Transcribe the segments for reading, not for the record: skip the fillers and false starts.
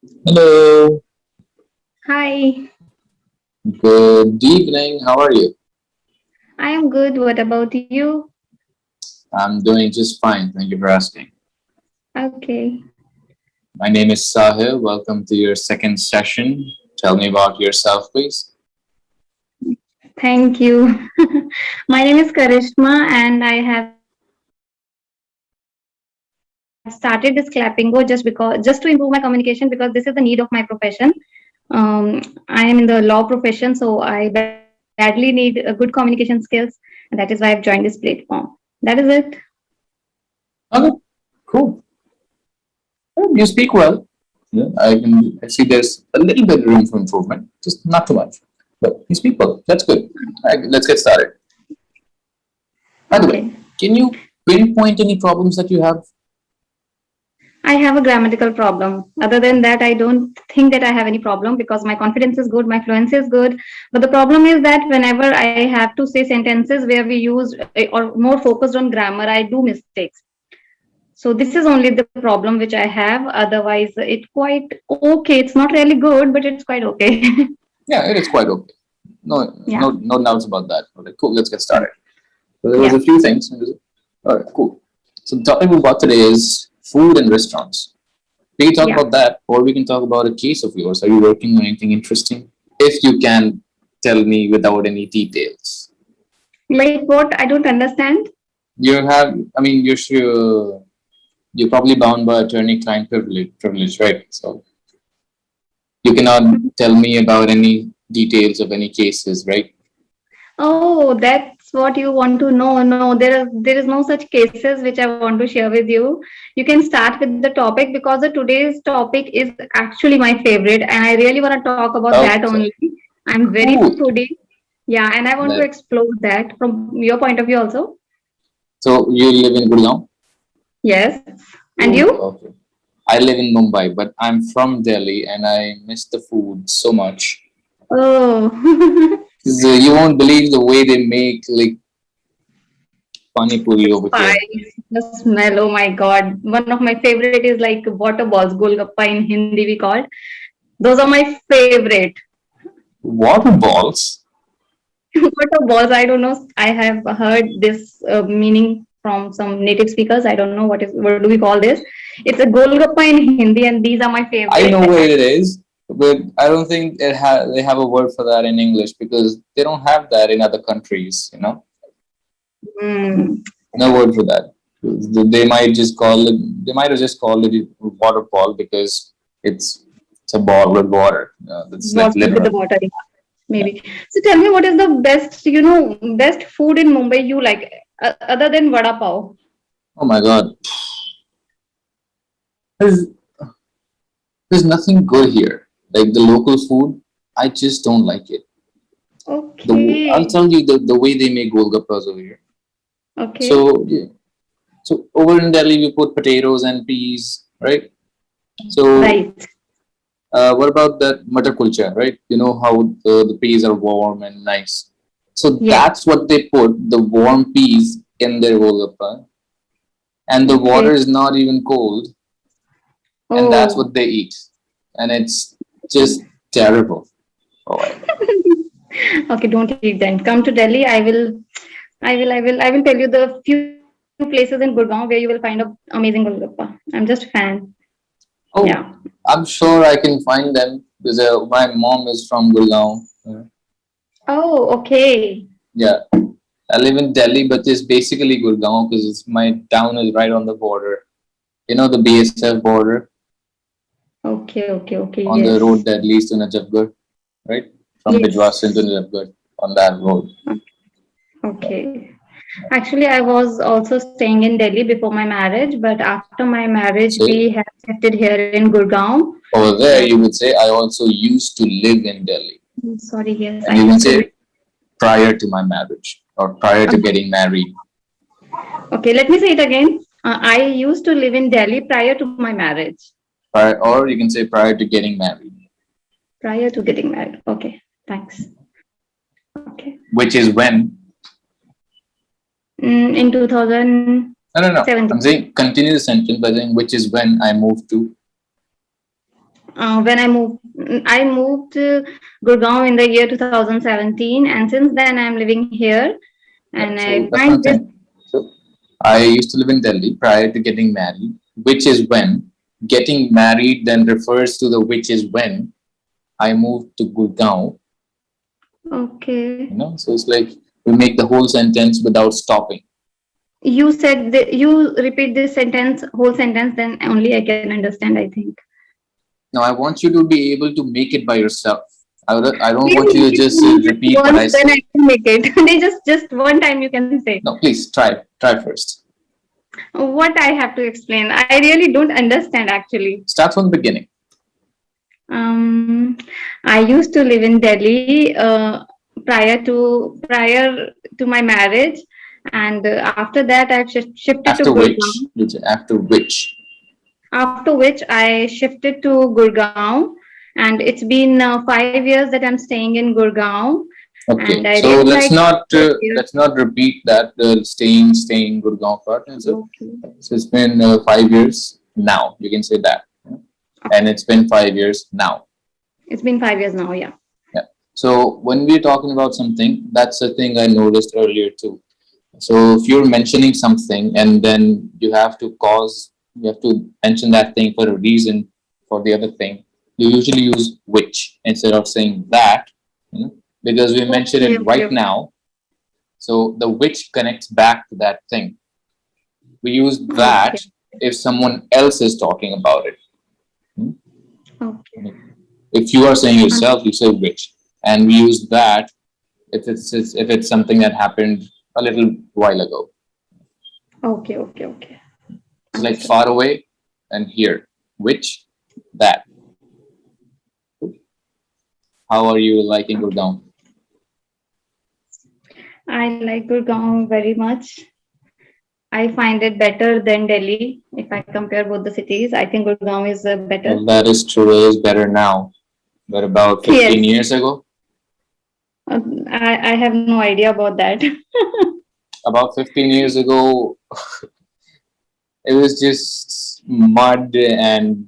Hello, Hi, good evening. How are you? I am good. What about you? I'm doing just fine. Thank you for asking. Okay, My name is Sahil. Welcome to your second session. Tell me about yourself, please. thank you. My name is Karishma, and I have started this clappingo just to improve my communication because this is the need of my profession. I am in the law profession, so I badly need good communication skills, and that is why I've joined this platform. That is it. Okay, cool. You speak well. Yeah, I see there's a little bit room for improvement, just not too much. But you speak well. That's good. All right, let's get started. By the way, Okay. can you pinpoint any problems that you have? I have a grammatical problem. Other than that, I don't think that I have any problem because my confidence is good, my fluency is good. But the problem is that whenever I have to say sentences where we use or more focused on grammar, I do mistakes. So this is only the problem which I have. Otherwise, it's quite okay. It's not really good, but it's quite okay. Yeah, it is quite okay. No, Yeah. no doubts about that. Okay, cool. Let's get started. So there was Yeah. a few things. All right, cool. So the topic we've got today is food and restaurants. We can talk Yeah. about that, or we can talk about a case of yours. Are you working on anything interesting? If you can tell me without any details. Like what? I don't understand. You have, I mean, you're sure you're probably bound by attorney-client privilege, right? So you cannot tell me about any details of any cases, right? Oh, that's what you want to know. No, there is no such cases which I want to share with you. You can start with the topic because the today's topic is actually my favorite, and I really want to talk about that only. Okay, I'm very cool. foodie, yeah, and I want to Let, explore that from your point of view also. so you live in Gurgaon? Yes, and Cool. you? Okay. I live in Mumbai, but I'm from Delhi and I miss the food so much. Oh, 'Cause, you won't believe the way they make like pani puri the over here. spice, the smell. Oh my God, one of my favorite is like water balls, golgappa in Hindi we called. Those are my favorite. Water balls? Water balls, I don't know. I have heard this meaning from some native speakers. I don't know what do we call this. It's a golgappa in Hindi, and these are my I favorite. know what it is, but I don't think they have a word for that in English because they don't have that in other countries. Mm, No word for that. They might just call it. They might have just called it water ball because it's a ball with water. That's like was with the literal. water, Yeah. maybe. So tell me, what is the best food in Mumbai you like, other than vada pav? Oh my God, there's there's nothing good here. Like the local food, I just don't like it. I'll Okay, tell you the way they make golgappas over here. okay, So yeah, so over in Delhi we put potatoes and peas, right? So right. what about that matar kulcha, right? You know how the peas are warm and nice. So Yes. that's what they put the warm peas in their golgappa, and the water Okay. is not even cold, and that's Oh. what they eat, and it's just terrible. Oh my God. Okay, don't eat then. Come to Delhi. I will tell you the few places in Gurgaon where you will find a amazing Golgappa. I'm just fan. Yeah. Oh, I'm sure I can find them because my mom is from Gurgaon. Oh, okay. Yeah, I live in Delhi, but it's basically Gurgaon because my town is right on the border. You know the BSF border Okay, okay, okay. on the Yes. road that leads to Najafgarh, right? From Bijwasan to Yes. Najafgarh on that road. Okay. Actually, I was also staying in Delhi before my marriage, but after my marriage, we So have shifted here in Gurgaon. over there, And you would say I also used to live in Delhi, sorry, yes, I and you can used to live. say prior to my marriage or prior to getting married, Okay, let me say it again. I used to live in Delhi prior to my marriage. or you can say prior to getting married, Prior to getting married. Okay, thanks. Okay. which is when. In 2017. No, no, no. I'm saying continue the sentence by saying which is when I moved to. When I moved to Gurgaon in the year 2017, and since then I'm living here, and Yeah, I so that's find one this. thing. So I used to live in Delhi prior to getting married, which is when getting married then refers to the which is when I moved to Gurgaon. Okay, So it's like we make the whole sentence without stopping. you said that you repeat this sentence, whole sentence, then only I can understand, I think. Now I want you to be able to make it by yourself. I don't want you Maybe to just just repeat what once, I then I say. can make it. They just one time you can say. No, please try first. What I have to explain? I really don't understand actually. Start from the beginning. Um, I used to live in Delhi prior to my marriage, and after that I've shifted to After which, Gurgaon. after which. After which I shifted to Gurgaon, and it's been 5 years that I'm staying in Gurgaon, and Okay, I so really like it here. let's not repeat that staying Gurgaon part. So Okay. it's been 5 years now. You can say that, and Okay. it's been 5 years now. It's been 5 years now. Yeah. Yeah. So when we're talking about something, that's the thing I noticed earlier too. So if you're mentioning something and then you have to mention that thing for a reason for the other thing. You usually use which instead of saying that, you know, because we mention Okay. it Okay. right Okay. now. So the which connects back to that thing. We use that Okay. if someone else is talking about it. Hmm? Okay. If you are saying Um, yourself, you say which, and we use that if it's something that happened a little while ago. Okay. Okay. Okay. It's like Understood. far away and here. Which that. How are you liking Okay. Gurgaon? I like Gurgaon very much. I find it better than Delhi. If I compare both the cities, I think Gurgaon is better. Well, that is true. It is better now, but about 15 Yes. years ago, I have no idea about that. about 15 years ago, it was just mud and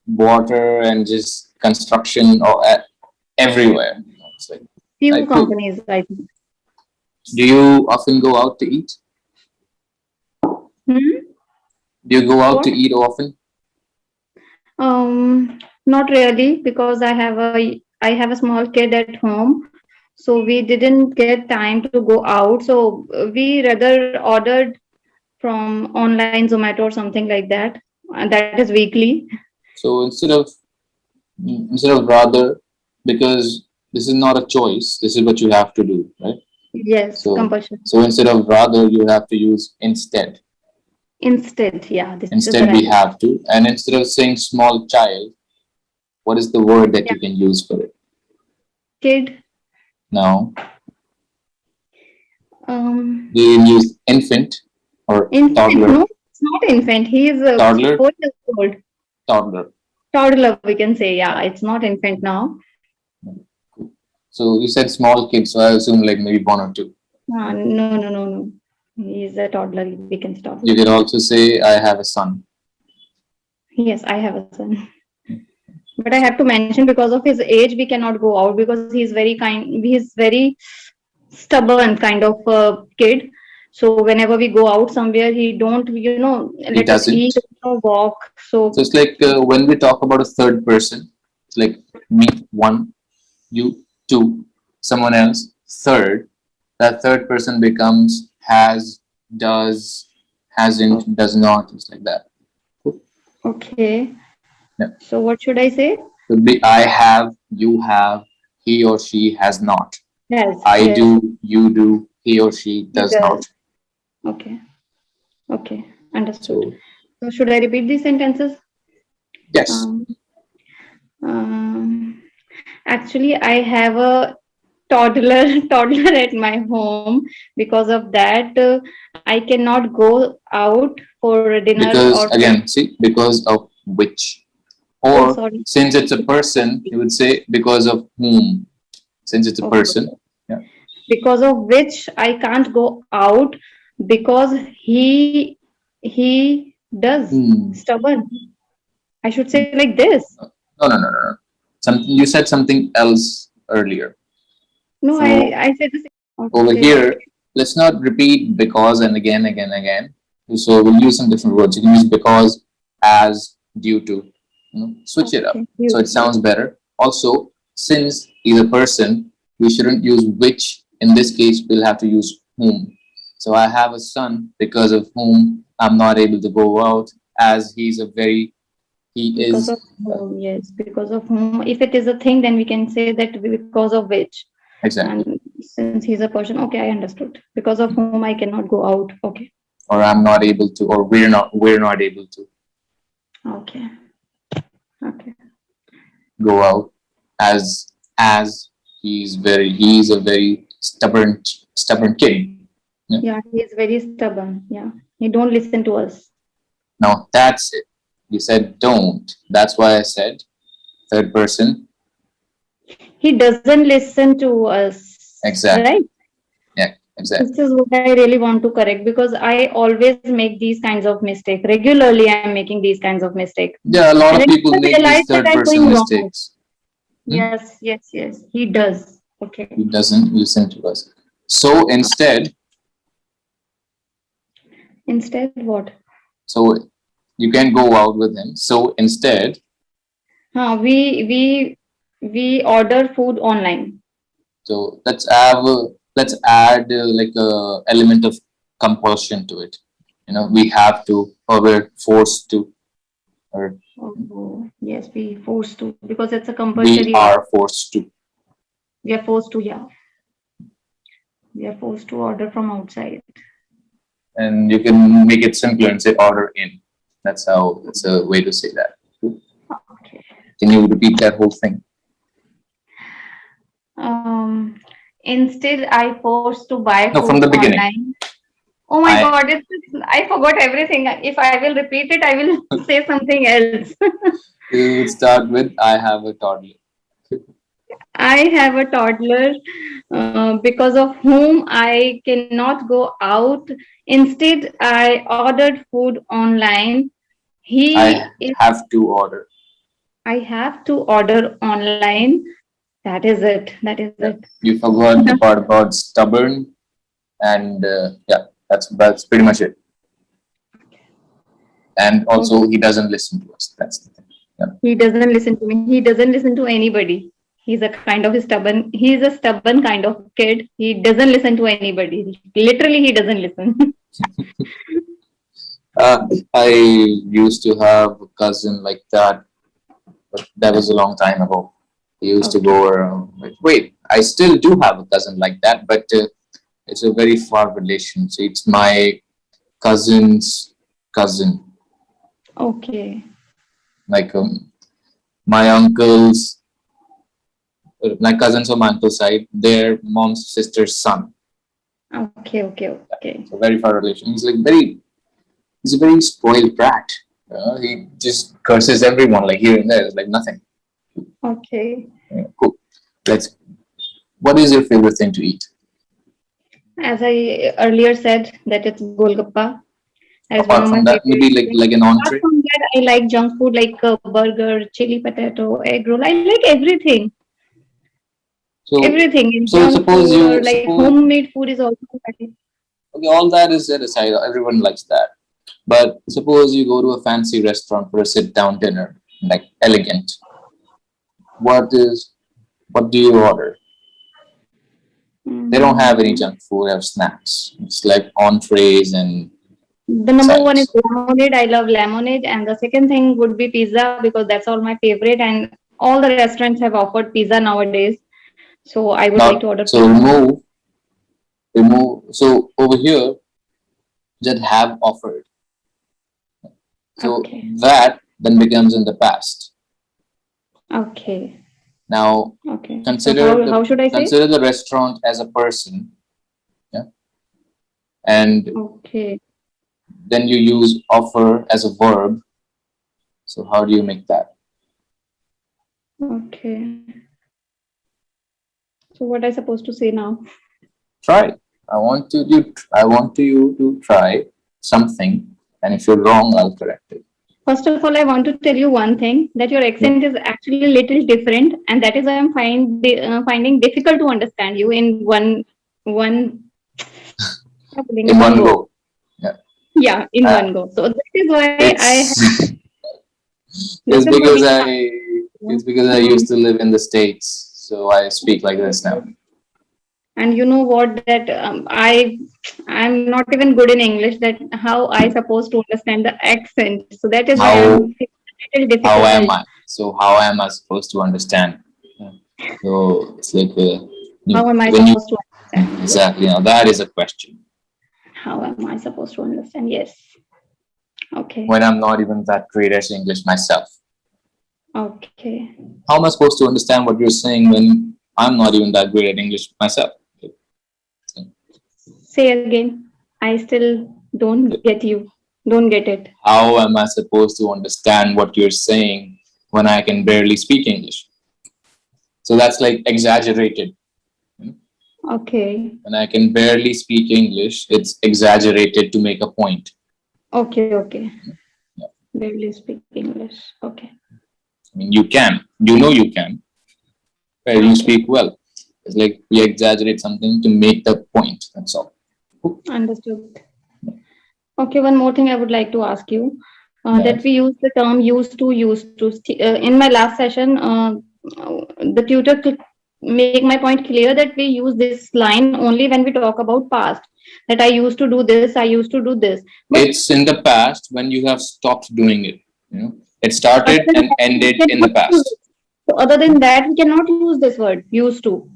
water and just construction everywhere. It's Few like cool. companies, I think. Do you often go out to eat? Hmm? Do you go out to What? eat often? Not really, because I have a small kid at home, so we didn't get time to go out. So we rather ordered from online Zomato or something like that. And that is weekly. So instead of rather, because this is not a choice, this is what you have to do, right? Yes, So compulsion. so instead of rather, you have to use instead. Instead, yeah, this is the Instead, right we word. have to, and instead of saying small child, what is the word that Yeah, you can use for it? kid. Now, Um, you can use infant or infant. toddler, No, it's not infant. He is toddler, 4 years old. toddler. Toddler, we can say. Yeah, it's not infant now. So you said small kid, so I assume like maybe one or two. No, no, no, no. He is a toddler. We can say toddler. You can also say I have a son. Yes, I have a son. But I have to mention because of his age, we cannot go out because he's very kind. He's very stubborn kind of kid. So whenever we go out somewhere, he don't, He let us eat doesn't. or walk. So So it's like when we talk about a third person, it's like me, one, you, two, someone else, third. That third person becomes has, does, hasn't, does not. It's like that. Cool. okay. Yeah. So what should I say? Could be I have, you have, he or she has not. Yes, I yes. do, you do, he or she He does does. not. Okay. Okay. Understood. So So should I repeat these sentences? yes, Um, um, Actually, I have a toddler toddler at my home. Because of that, I cannot go out for dinner because or for. again, see, because of which. Oh, Or sorry. since it's a person, you would say because of whom. Since it's a Okay, person. okay. Yeah. Because of which I can't go out because he does Hmm. stubborn. I should say like this. No, no, no, no, no. Something you said something else earlier. No, So I said the same. over Okay, here, let's not repeat because and again, again, again. So we'll use some different words. You can use because, as, due to. Switch it up okay. so it sounds better. Also, since he's a person, we shouldn't use which. In this case, we'll have to use whom. So I have a son because of whom I'm not able to go out, as he Because is of whom, yes, because of whom. If it is a thing, then we can say that because of which. exactly, And since he's a person, okay, I understood. Because of whom I cannot go out. Okay. or I'm not able to, or we're not able to Okay. Okay. go out, as he's a very stubborn kid. Yeah. Yeah, he is very stubborn. Yeah. He don't listen to us. Now that's it. You said don't. That's why I said third person. He doesn't listen to us. Exactly. Right? Yeah, This exactly. is what I really want to correct because I always make these kinds of mistake. Regularly, I'm making these kinds of mistake. Yeah, a lot And of then people I make realize these that third I'm person going wrong. mistakes. Hmm? Yes, yes, yes. He does. Okay. He doesn't listen to us. So instead, Instead, what? so you can go out with him. So instead, We order food online. so let's add like a element of compulsion to it. We have to, or we're forced to, or Oh, yes, we forced to because it's a we compulsory order. are forced to. We are forced to, yeah. We are forced to order from outside. And you can make it simpler and say order in. That's a way to say that. Okay. Can you repeat that whole thing? Um, Instead, I forced to buy No, from food the beginning. online. Oh my I God, I forgot everything. If I will repeat it, I will say something else. you would start with I have a toddler. I have a toddler because of whom I cannot go out. Instead, I ordered food online. I He is, have to order. I have to order online. That is it. That is Yeah. it. You forgot the part about stubborn, and yeah, that's pretty much it. And Okay. also, he doesn't listen to us. That's the thing. Yeah. He doesn't listen to me. He doesn't listen to anybody. He's a kind of stubborn. He's a stubborn kind of kid. He doesn't listen to anybody. Literally, he doesn't listen. I used to have a cousin like that, but that was a long time ago. He used to Okay. go around. Wait, I still do have a cousin like that, but it's a very far relation. So it's my cousin's cousin, Okay. like my uncle's, my cousins on my uncle's side, their mom's sister's son. Okay. Okay. Okay. So very far relation. He's a very spoiled brat. He just curses everyone like here and there. It's like nothing. Okay. Yeah, cool. Let's. What is your favorite thing to eat? As I earlier said, that it's Golgappa. That is one Apart of my from that, favorite maybe like things. like an Apart entree. from that, I like junk food like burger, chili potato, egg roll. I like everything. So Everything in so junk suppose food or you like suppose homemade food is also my okay, all that is set aside. Everyone likes that. But suppose you go to a fancy restaurant for a sit-down dinner, like elegant. What is what do you order? They don't have any Mm, junk food. They have snacks. It's like entrees and the number one is sides. lemonade. I love lemonade, and the second thing would be pizza because that's all my favorite. And all the restaurants have offered pizza nowadays, so I would like Now, to order so pizza. remove. So over here, that have offered. So Okay, that then becomes in the past. okay, Now okay. So consider how the should I say? consider the restaurant as a person, yeah, and Okay, then you use offer as a verb. So how do you make that? okay. So what I supposed to say now? Try. I want you to try something, and if you're wrong, I'll correct it. First of all, I want to tell you one thing, that your Yeah. accent is actually a little different, and that is why I'm finding difficult to understand you in one In one one go. go. Yeah. Yeah, in Uh, one go. So that is why it's this it's is what because we I have. it's because I Hmm. used to live in the States, so I speak like this now. And you know what? That I'm not even good in English. That how I supposed to understand the accent. So that is why How I'm feeling a little how am difficult. I? So how am I supposed to understand? Yeah. So it's like How am I when you supposed to understand? Yes. exactly now that is a question. How am I supposed to understand? Yes. Okay. When I'm not even that great at English myself, Okay. how am I supposed to understand what you're saying when I'm not even that great at English myself? Say again. I still don't get you. Don't get it. How am I supposed to understand what you're saying when I can barely speak English? So that's like exaggerated. Okay. When I can barely speak English, it's exaggerated to make a point. Okay. Okay. Yeah. Barely speak English. Okay. I mean, you can, right? You Okay. speak well. It's like we exaggerate something to make the point. That's all. Understood. Okay. One more thing I would like to ask you. Yeah. That we use the term used to. In my last session, the tutor make my point clear that we use this line only when we talk about past. That I used to do this, I used to do this. But It's in the past when you have stopped doing it. It other started than and that, we ended in the cannot use past. it. So other than that, we cannot use this word used to.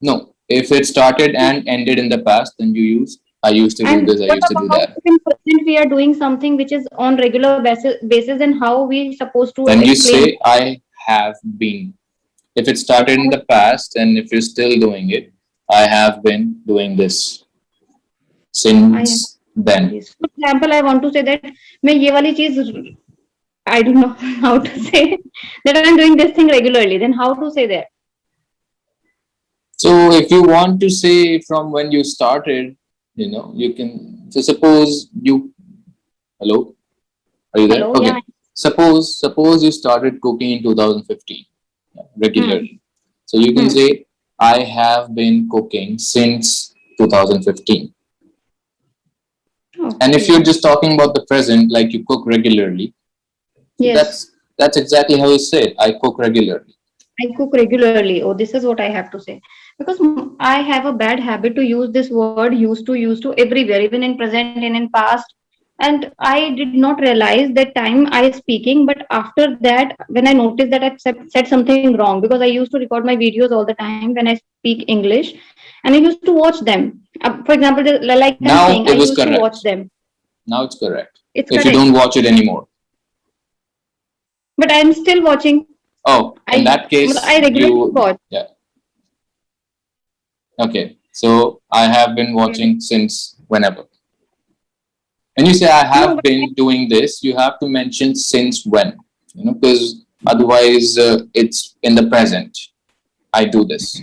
No, if it started and ended in the past, then you use I used to do And this, I what used to do about that. if in present we are doing something which is on regular basis, and how we supposed to Then you explain? say I have been. If it started in the past and if you're still doing it, I have been doing this I have since done then. this. For example, I want to say that मैं ये वाली चीज I don't know how to say that I'm doing this thing regularly. Then how to say that? So if you want to say from when you started, you can. So suppose you. Hello, are you there? Hello, yeah. Okay. Suppose you started cooking in 2015 Hmm. regularly. So you can Hmm. say I have been cooking since 2015. And if you're Okay. just talking about the present, like you cook regularly, so Yes. that's exactly how you say it. I cook regularly. I cook regularly. Oh, this is what I have to say. Because I have a bad habit to use this word used to everywhere, even in present and in past. And I did not realize that time I speaking, but after that, when I noticed that I said something wrong, because I used to record my videos all the time when I speak English, and I used to watch them. For example, like I'm saying, Now I it was used to watch correct. them. Now it's correct. It's If you correct. don't watch it anymore. But I'm still watching. Oh, in I that case, I regularly you watch. yeah. Okay. So I have been watching since whenever. When you say I No, have been doing this, you have to mention since when, because otherwise it's in the present. I do this.